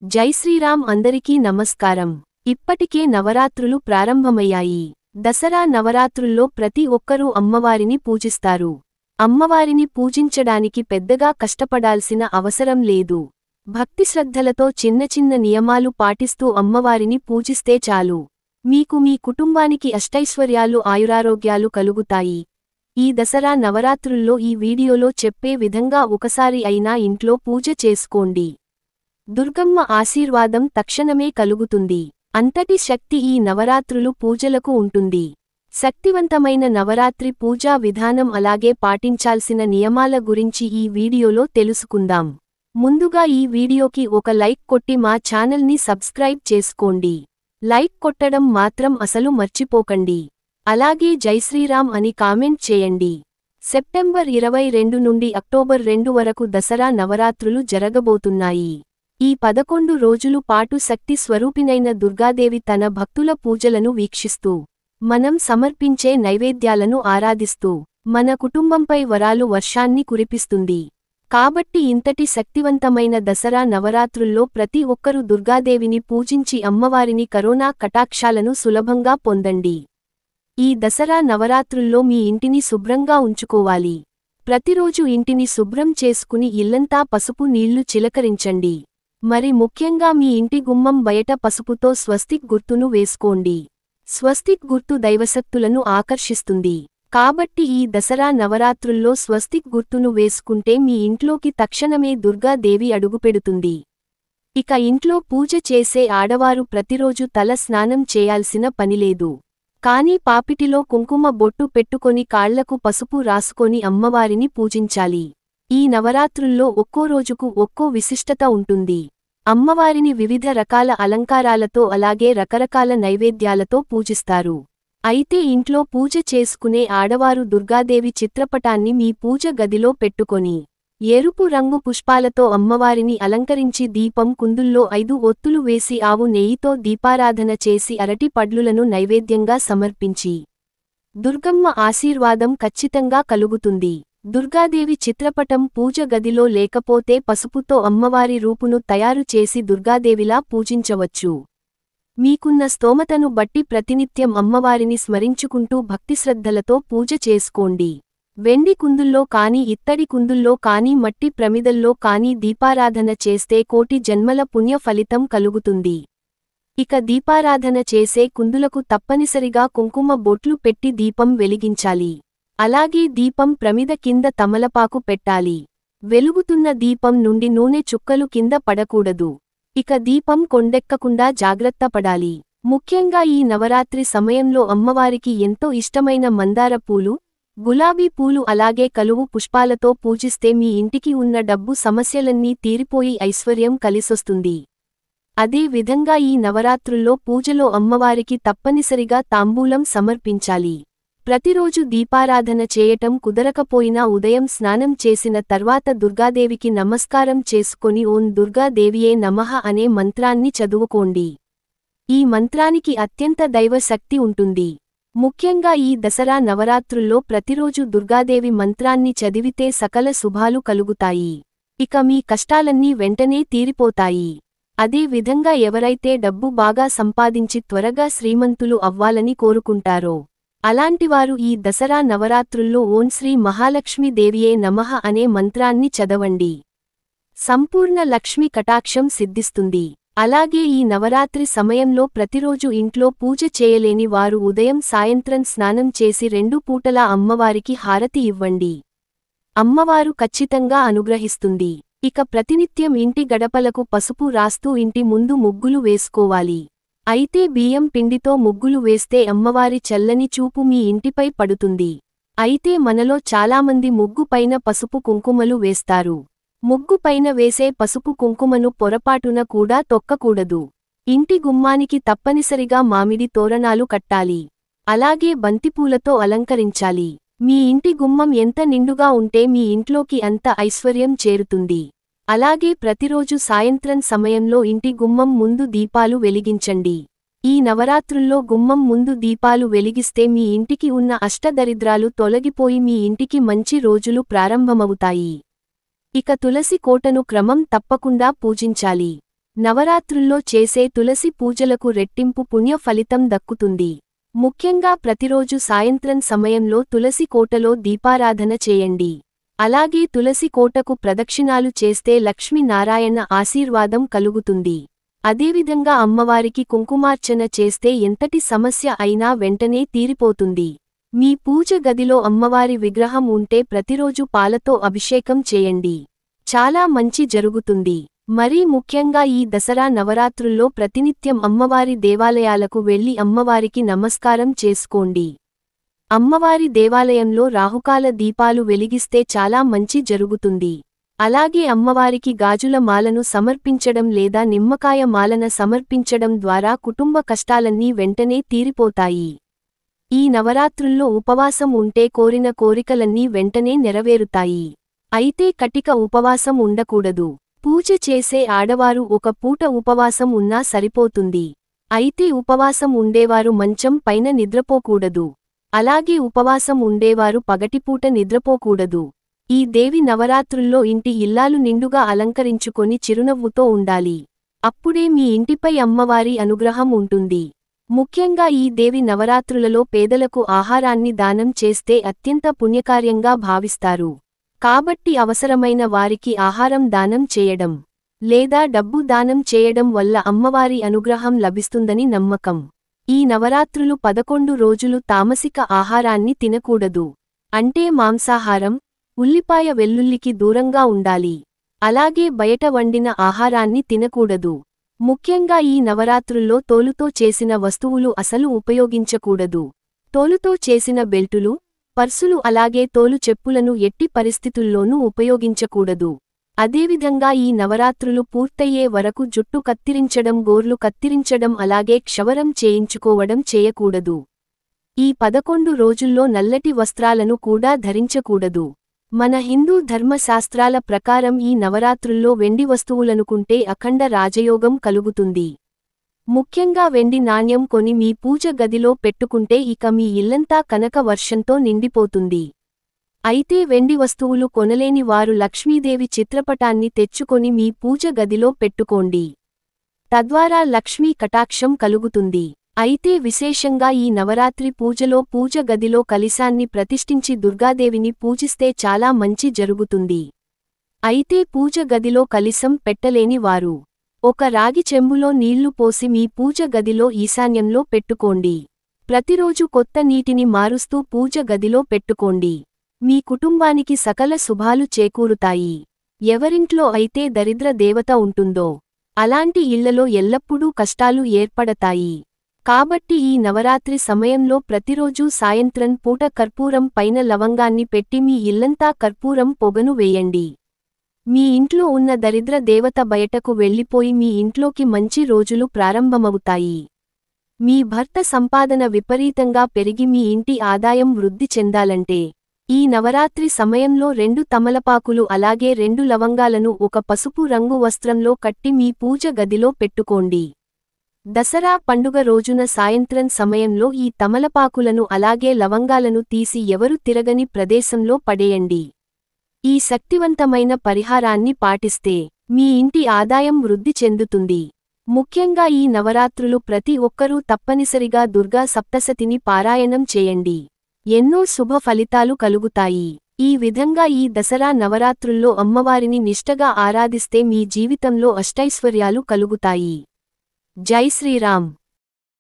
జై శ్రీరామ్. అందరికీ నమస్కారం. ఇప్పటికే నవరాత్రులు ప్రారంభమయ్యాయి. దసరా నవరాత్రుల్లో ప్రతి ఒక్కరూ అమ్మవారిని పూజిస్తారు. అమ్మవారిని పూజించడానికి పెద్దగా కష్టపడాల్సిన అవసరం లేదు. భక్తి శ్రద్ధలతో చిన్న చిన్న నియమాలు పాటిస్తూ అమ్మవారిని పూజిస్తే చాలు. మీకు మీ కుటుంబానికి అష్టైశ్వర్యాలు ఆయురారోగ్యాలు కలుగుతాయి. ఈ దసరా నవరాత్రుల్లో ఈ వీడియోలో చెప్పే విధంగా ఒకసారి అయినా ఇంట్లో పూజ చేసుకోండి. దుర్గమ్మ ఆశీర్వాదం తక్షణమే కలుగుతుంది. అంతటి శక్తి ఈ నవరాత్రులు పూజలకు ఉంటుంది. శక్తివంతమైన నవరాత్రి పూజా విధానం అలాగే పాటించాల్సిన నియమాల గురించి ఈ వీడియోలో తెలుసుకుందాం. ముందుగా ఈ వీడియోకి ఒక లైక్ కొట్టి మా ఛానల్ని సబ్స్క్రైబ్ చేసుకోండి. లైక్ కొట్టడం మాత్రం అసలు మర్చిపోకండి. అలాగే జై శ్రీరామ్ అని కామెంట్ చేయండి. సెప్టెంబర్ 22 నుండి అక్టోబర్ 2 వరకు దసరా నవరాత్రులు జరగబోతున్నాయి. ఈ 11 రోజులు పాటు శక్తి స్వరూపినైన దుర్గాదేవి తన భక్తుల పూజలను వీక్షిస్తూ, మనం సమర్పించే నైవేద్యాలను ఆరాధిస్తూ, మన కుటుంబంపై వరాలు వర్షాన్ని కురిపిస్తుంది. కాబట్టి ఇంతటి శక్తివంతమైన దసరా నవరాత్రుల్లో ప్రతి ఒక్కరూ దుర్గాదేవిని పూజించి అమ్మవారిని కరోనా కటాక్షాలను సులభంగా పొందండి. ఈ దసరా నవరాత్రుల్లో మీ ఇంటిని శుభ్రంగా ఉంచుకోవాలి. ప్రతిరోజు ఇంటిని శుభ్రం చేసుకుని ఇల్లంతా పసుపు నీళ్లు చిలకరించండి. మరి ముఖ్యంగా మీ ఇంటి గుమ్మం బయట పసుపుతో స్వస్తిక్ గుర్తును వేసుకోండి. స్వస్తిక్ గుర్తు దైవశక్తులను ఆకర్షిస్తుంది. కాబట్టి ఈ దసరా నవరాత్రుల్లో స్వస్తిక్ గుర్తును వేసుకుంటే మీ ఇంట్లోకి తక్షణమే దుర్గాదేవి అడుగుపెడుతుంది. ఇక ఇంట్లో పూజ చేసే ఆడవారు ప్రతిరోజు తల స్నానం చేయాల్సిన పనిలేదు. కానీ పాపిటిలో కుంకుమ బొట్టు పెట్టుకొని కాళ్లకు పసుపు రాసుకొని అమ్మవారిని పూజించాలి. ఈ నవరాత్రుల్లో ఒక్కో రోజుకు ఒక్కో విశిష్టత ఉంటుంది. అమ్మవారిని వివిధ రకాల అలంకారాలతో అలాగే రకరకాల నైవేద్యాలతో పూజిస్తారు. అయితే ఇంట్లో పూజ చేసుకునే ఆడవారు దుర్గాదేవి చిత్రపటాన్ని మీ పూజ గదిలో పెట్టుకొని, ఎరుపు రంగు పుష్పాలతో అమ్మవారిని అలంకరించి దీపం కుందుల్లో 5 ఒత్తులు వేసి ఆవు నెయ్యితో దీపారాధన చేసి అరటి పడ్లులను నైవేద్యంగా సమర్పించి, దుర్గమ్మ ఆశీర్వాదం ఖచ్చితంగా కలుగుతుంది. దుర్గాదేవి చిత్రపటం పూజ గదిలో లేకపోతే పసుపుతో అమ్మవారి రూపును తయారు చేసి దుర్గాదేవిలా పూజించవచ్చు. మీకున్న స్తోమతను బట్టి ప్రతినిత్యం అమ్మవారిని స్మరించుకుంటూ భక్తిశ్రద్ధలతో పూజ చేసుకోండి. వెండి కుందుల్లో కానీ ఇత్తడి కుందుల్లో కానీ మట్టి ప్రమిదల్లో కానీ దీపారాధన చేస్తే కోటి జన్మల పుణ్య ఫలితం కలుగుతుంది. ఇక దీపారాధన చేసే కుందులకు తప్పనిసరిగా కుంకుమ బొట్లు పెట్టి దీపం వెలిగించాలి. అలాగే దీపం ప్రమిద కింద తమలపాకు పెట్టాలి. వెలుగుతున్న దీపం నుండి నూనె చుక్కలు కింద పడకూడదు. ఇక దీపం కొండెక్కకుండా జాగ్రత్త పడాలి. ముఖ్యంగా ఈ నవరాత్రి సమయంలో అమ్మవారికి ఎంతో ఇష్టమైన మందార పూలు, గులాబీ పూలు అలాగే కలువు పుష్పాలతో పూజిస్తే మీ ఇంటికి ఉన్న డబ్బు సమస్యలన్నీ తీరిపోయి ఐశ్వర్యం కలిసొస్తుంది. అదే విధంగా ఈ నవరాత్రుల్లో పూజలో అమ్మవారికి తప్పనిసరిగా తాంబూలం సమర్పించాలి. ప్రతిరోజు దీపారాధన చేయటం కుదరకపోయినా ఉదయం స్నానం చేసిన తర్వాత దుర్గాదేవికి నమస్కారం చేసుకొని ఓం దుర్గాదేవియే నమః అనే మంత్రాన్ని చదువుకోండి. ఈ మంత్రానికి అత్యంత దైవ శక్తి ఉంటుంది. ముఖ్యంగా ఈ దసరా నవరాత్రుల్లో ప్రతిరోజు దుర్గాదేవి మంత్రాన్ని చదివితే సకల శుభాలు కలుగుతాయి. ఇక మీ కష్టాలన్నీ వెంటనే తీరిపోతాయి. అదే విధంగా ఎవరైతే డబ్బు బాగా సంపాదించి త్వరగా శ్రీమంతులు అవ్వాలని కోరుకుంటారో అలాంటివారు ఈ దసరా నవరాత్రుల్లో ఓం శ్రీ మహాలక్ష్మీ దేవియే నమః అనే మంత్రాన్ని చదవండి. సంపూర్ణ లక్ష్మి కటాక్షం సిద్ధిస్తుంది. అలాగే ఈ నవరాత్రి సమయంలో ప్రతిరోజు ఇంట్లో పూజ చేయలేని వారు ఉదయం సాయంత్రం స్నానం చేసి 2 పూటలా అమ్మవారికి హారతి ఇవ్వండి. అమ్మవారు ఖచ్చితంగా అనుగ్రహిస్తుంది. ఇక ప్రతినిత్యం ఇంటి గడపలకు పసుపు రాస్తూ ఇంటి ముందు ముగ్గులు వేసుకోవాలి. అయితే బియ్యం పిండితో ముగ్గులు వేస్తే అమ్మవారి చల్లని చూపు మీ ఇంటిపై పడుతుంది. అయితే మనలో చాలామంది ముగ్గు పైన పసుపు కుంకుమలు వేస్తారు. ముగ్గు పైన వేసే పసుపు కుంకుమను పొరపాటున కూడా తొక్కకూడదు. ఇంటి గుమ్మానికి తప్పనిసరిగా మామిడి తోరణాలు కట్టాలి. అలాగే బంతిపూలతో అలంకరించాలి. మీ ఇంటి గుమ్మం ఎంత నిండుగా ఉంటే మీ ఇంట్లోకి అంత ఐశ్వర్యం చేరుతుంది. అలాగే ప్రతిరోజు సాయంత్రం సమయంలో ఇంటి గుమ్మం ముందు దీపాలు వెలిగించండి. ఈ నవరాత్రుల్లో గుమ్మం ముందు దీపాలు వెలిగిస్తే మీ ఇంటికి ఉన్న అష్టదరిద్రాలు తొలగిపోయి మీ ఇంటికి మంచి రోజులు ప్రారంభమవుతాయి. ఇక తులసి కోటను క్రమం తప్పకుండా పూజించాలి. నవరాత్రుల్లో చేసే తులసి పూజలకు రెట్టింపు పుణ్య ఫలితం దక్కుతుంది. ముఖ్యంగా ప్రతిరోజు సాయంత్రం సమయంలో తులసి కోటలో దీపారాధన చేయండి. అలాగే తులసి కోటకు ప్రదక్షిణాలు చేస్తే లక్ష్మీనారాయణ ఆశీర్వాదం కలుగుతుంది. అదేవిధంగా అమ్మవారికి కుంకుమార్చన చేస్తే ఎంతటి సమస్య అయినా వెంటనే తీరిపోతుంది. మీ పూజ గదిలో అమ్మవారి విగ్రహం ఉంటే ప్రతిరోజు పాలతో అభిషేకం చేయండి. చాలా మంచి జరుగుతుంది. మరీ ముఖ్యంగా ఈ దసరా నవరాత్రుల్లో ప్రతినిత్యం అమ్మవారి దేవాలయాలకు వెళ్లి అమ్మవారికి నమస్కారం చేసుకోండి. అమ్మవారి దేవాలయంలో రాహుకాల దీపాలు వెలిగిస్తే చాలా మంచి జరుగుతుంది. అలాగే అమ్మవారికి గాజుల మాలను సమర్పించడం లేదా నిమ్మకాయ మాలన సమర్పించడం ద్వారా కుటుంబ కష్టాలన్నీ వెంటనే తీరిపోతాయి. ఈ నవరాత్రుల్లో ఉపవాసం ఉంటే కోరిన కోరికలన్నీ వెంటనే నెరవేరుతాయి. అయితే కటిక ఉపవాసం ఉండకూడదు. పూజ చేసే ఆడవారు ఒక పూట ఉపవాసం ఉన్నా సరిపోతుంది. అయితే ఉపవాసం ఉండేవారు మంచం పైన నిద్రపోకూడదు. అలాగే ఉపవాసం ఉండేవారు పగటిపూట నిద్రపోకూడదు. ఈ దేవి నవరాత్రుల్లో ఇంటి ఇల్లాలు నిండుగా అలంకరించుకొని చిరునవ్వుతో ఉండాలి. అప్పుడే మీ ఇంటిపై అమ్మవారి అనుగ్రహం ఉంటుంది. ముఖ్యంగా ఈ దేవి నవరాత్రులలో పేదలకు ఆహారాన్ని దానం చేస్తే అత్యంత పుణ్యకార్యంగా భావిస్తారు. కాబట్టి అవసరమైన వారికి ఆహారం దానం చేయడం లేదా డబ్బు దానం చేయడం వల్ల అమ్మవారి అనుగ్రహం లభిస్తుందని నమ్మకం. ఈ నవరాత్రులు 11 రోజులు తామసిక ఆహారాన్ని తినకూడదు. అంటే మాంసాహారం, ఉల్లిపాయ వెల్లుల్లికి దూరంగా ఉండాలి. అలాగే బయట వండిన ఆహారాన్ని తినకూడదు. ముఖ్యంగా ఈ నవరాత్రుల్లో తోలుతో చేసిన వస్తువులు అసలు ఉపయోగించకూడదు. తోలుతో చేసిన బెల్టులు, పర్సులు అలాగే తోలు చెప్పులను ఎట్టి పరిస్థితుల్లోనూ ఉపయోగించకూడదు. అదేవిధంగా ఈ నవరాత్రులు పూర్తయ్యే వరకు జుట్టు కత్తిరించడం, గోర్లు కత్తిరించడం అలాగే క్షవరం చేయించుకోవడం చేయకూడదు. ఈ 11 రోజుల్లో నల్లటి వస్త్రాలను కూడా ధరించకూడదు. మన హిందూ ధర్మశాస్త్రాల ప్రకారం ఈ నవరాత్రుల్లో వెండి వస్తువులనుకుంటే అఖండ రాజయోగం కలుగుతుంది. ముఖ్యంగా వెండి నాణ్యం కొని మీ పూజ గదిలో పెట్టుకుంటే ఇక మీ ఇల్లంతా కనక వర్షంతో నిండిపోతుంది. అయితే వెండి వస్తువులు కొనలేని వారు లక్ష్మీదేవి చిత్రపటాన్ని తెచ్చుకొని మీ పూజ గదిలో పెట్టుకోండి. తద్వారా లక్ష్మీ కటాక్షం కలుగుతుంది. అయితే విశేషంగా ఈ నవరాత్రి పూజలో పూజ గదిలో కలశాన్ని ప్రతిష్ఠించి దుర్గాదేవిని పూజిస్తే చాలా మంచి జరుగుతుంది. అయితే పూజ గదిలో కలశం పెట్టలేని వారు ఒక రాగి చెంబులో నీళ్లు పోసి మీ పూజ గదిలో ఈశాన్యంలో పెట్టుకోండి. ప్రతిరోజు కొత్త నీటిని మారుస్తూ పూజ గదిలో పెట్టుకోండి. మీ కుటుంబానికి సకల శుభాలు చేకూరుతాయి. ఎవరింట్లో అయితే దరిద్ర దేవత ఉంటుందో అలాంటి ఇళ్లలో ఎల్లప్పుడూ కష్టాలు ఏర్పడతాయి. కాబట్టి ఈ నవరాత్రి సమయంలో ప్రతిరోజూ సాయంత్రం పూట కర్పూరం పైన లవంగాన్ని పెట్టి మీ ఇల్లంతా కర్పూరం పొగను వేయండి. మీ ఇంట్లో ఉన్న దరిద్ర దేవత బయటకు వెళ్ళిపోయి మీ ఇంట్లోకి మంచి రోజులు ప్రారంభమవుతాయి. మీ భర్త సంపాదన విపరీతంగా పెరిగి మీ ఇంటి ఆదాయం వృద్ధి చెందాలంటే ఈ నవరాత్రి సమయంలో 2 తమలపాకులు అలాగే 2 లవంగాలను ఒక పసుపు రంగు వస్త్రంలో కట్టి మీ పూజ గదిలో పెట్టుకోండి. దసరా పండుగ రోజున సాయంత్రం సమయంలో ఈ తమలపాకులను అలాగే లవంగాలను తీసి ఎవరు తిరగని ప్రదేశంలో పడేయండి. ఈ శక్తివంతమైన పరిహారాన్ని పాటిస్తే మీ ఇంటి ఆదాయం వృద్ధి చెందుతుంది. ముఖ్యంగా ఈ నవరాత్రులు ప్రతి ఒక్కరూ తప్పనిసరిగా దుర్గా సప్తశతిని పారాయణం చేయండి. ఎన్నో శుభ ఫలితాలు కలుగుతాయి. ఈ విధంగా ఈ దసరా నవరాత్రుల్లో అమ్మవారిని నిష్టగా ఆరాధిస్తే మీ జీవితంలో అష్టైశ్వర్యాలు కలుగుతాయి. జై శ్రీరామ్.